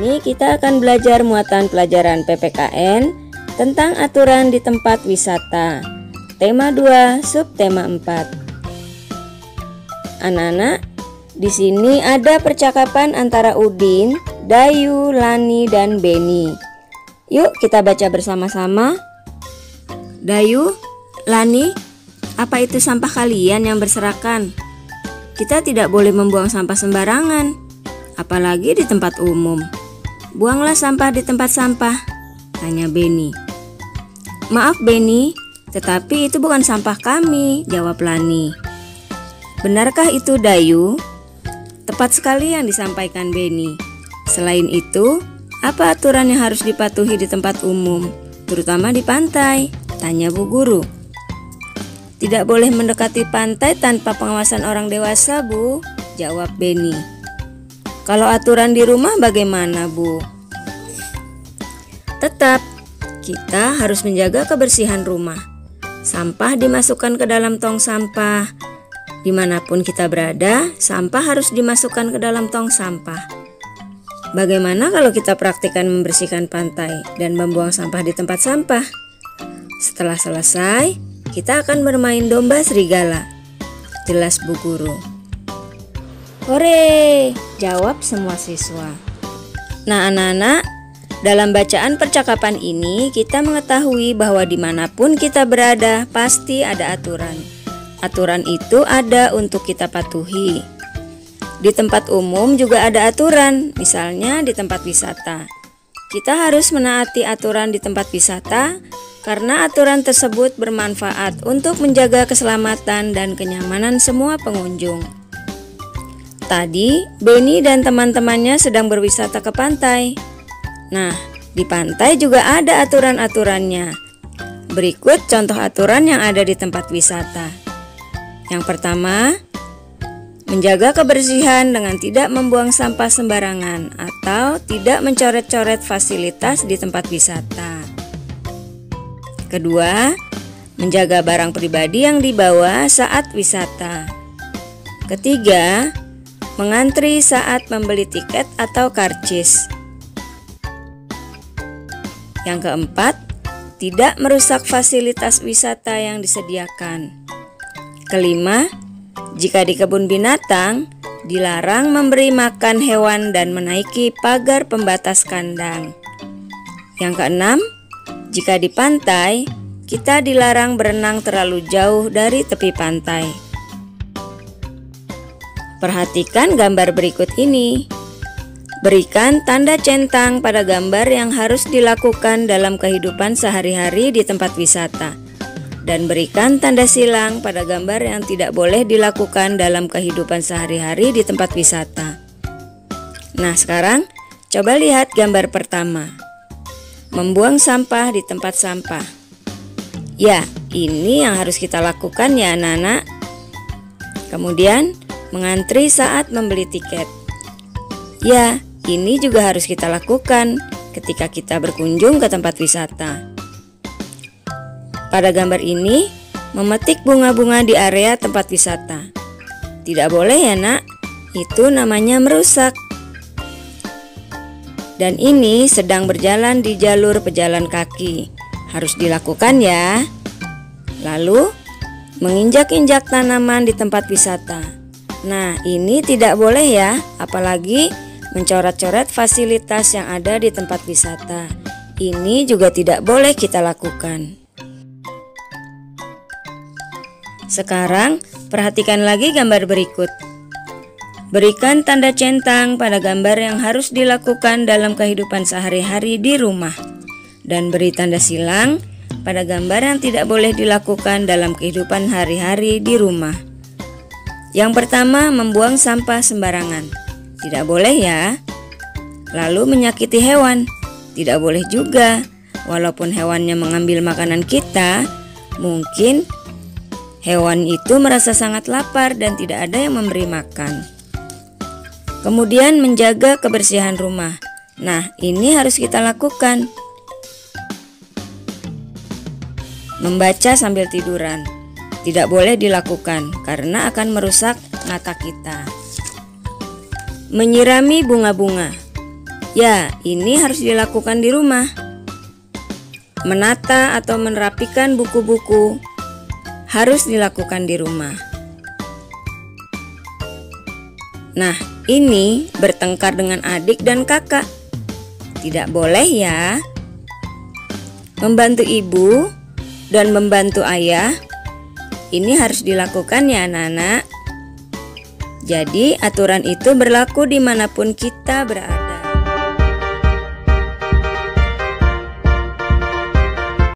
ini kita akan belajar muatan pelajaran PPKN tentang aturan di tempat wisata. Tema 2, subtema 4. Anak-anak, di sini ada percakapan antara Udin, Dayu, Lani, dan Beni. Yuk kita baca bersama-sama. Dayu, Lani, apa itu sampah kalian yang berserakan? Kita tidak boleh membuang sampah sembarangan, apalagi di tempat umum. Buanglah sampah di tempat sampah, tanya Beni. Maaf Beni, tetapi itu bukan sampah kami, jawab Lani. Benarkah itu Dayu? Tepat sekali yang disampaikan Beni. Selain itu, apa aturan yang harus dipatuhi di tempat umum, terutama di pantai? Tanya Bu Guru. Tidak boleh mendekati pantai tanpa pengawasan orang dewasa, Bu, jawab Beni. Kalau aturan di rumah bagaimana, Bu? Tetap, kita harus menjaga kebersihan rumah. Sampah dimasukkan ke dalam tong sampah. Dimanapun kita berada, sampah harus dimasukkan ke dalam tong sampah. Bagaimana kalau kita praktikkan membersihkan pantai dan membuang sampah di tempat sampah? Setelah selesai, kita akan bermain domba serigala, jelas Bu Guru. Hore, jawab semua siswa. Nah anak-anak, dalam bacaan percakapan ini kita mengetahui bahwa dimanapun kita berada pasti ada aturan. Aturan itu ada untuk kita patuhi. Di tempat umum juga ada aturan, misalnya di tempat wisata. Kita harus menaati aturan di tempat wisata karena aturan tersebut bermanfaat untuk menjaga keselamatan dan kenyamanan semua pengunjung. Tadi, Beni dan teman-temannya sedang berwisata ke pantai. Nah, di pantai juga ada aturan-aturannya. Berikut contoh aturan yang ada di tempat wisata. Yang pertama, menjaga kebersihan dengan tidak membuang sampah sembarangan atau tidak mencoret-coret fasilitas di tempat wisata. Kedua, menjaga barang pribadi yang dibawa saat wisata. Ketiga, mengantri saat membeli tiket atau karcis. Yang keempat, tidak merusak fasilitas wisata yang disediakan. Kelima, jika di kebun binatang, dilarang memberi makan hewan dan menaiki pagar pembatas kandang. Yang keenam, jika di pantai, kita dilarang berenang terlalu jauh dari tepi pantai. Perhatikan gambar berikut ini. Berikan tanda centang pada gambar yang harus dilakukan dalam kehidupan sehari-hari di tempat wisata. Dan berikan tanda silang pada gambar yang tidak boleh dilakukan dalam kehidupan sehari-hari di tempat wisata. Nah sekarang, coba lihat gambar pertama. Membuang sampah di tempat sampah. Ya, ini yang harus kita lakukan ya anak-anak. Kemudian, mengantri saat membeli tiket. Ya, ini juga harus kita lakukan ketika kita berkunjung ke tempat wisata. Pada gambar ini, memetik bunga-bunga di area tempat wisata. Tidak boleh ya nak, itu namanya merusak. Dan ini sedang berjalan di jalur pejalan kaki. Harus dilakukan ya. Lalu, menginjak-injak tanaman di tempat wisata. Nah, ini tidak boleh ya, apalagi mencoret-coret fasilitas yang ada di tempat wisata. Ini juga tidak boleh kita lakukan. Sekarang, perhatikan lagi gambar berikut. Berikan tanda centang pada gambar yang harus dilakukan dalam kehidupan sehari-hari di rumah. Dan beri tanda silang pada gambar yang tidak boleh dilakukan dalam kehidupan hari-hari di rumah. Yang pertama, membuang sampah sembarangan. Tidak boleh ya. Lalu menyakiti hewan. Tidak boleh juga. Walaupun hewannya mengambil makanan kita, mungkin hewan itu merasa sangat lapar dan tidak ada yang memberi makan. Kemudian menjaga kebersihan rumah. Nah, ini harus kita lakukan. Membaca sambil tiduran. Tidak boleh dilakukan karena akan merusak mata kita. Menyirami bunga-bunga. Ya, ini harus dilakukan di rumah. Menata atau merapikan buku-buku harus dilakukan di rumah. Nah, ini bertengkar dengan adik dan kakak. Tidak boleh ya. Membantu ibu dan membantu ayah, ini harus dilakukan ya anak-anak. Jadi aturan itu berlaku dimanapun kita berada.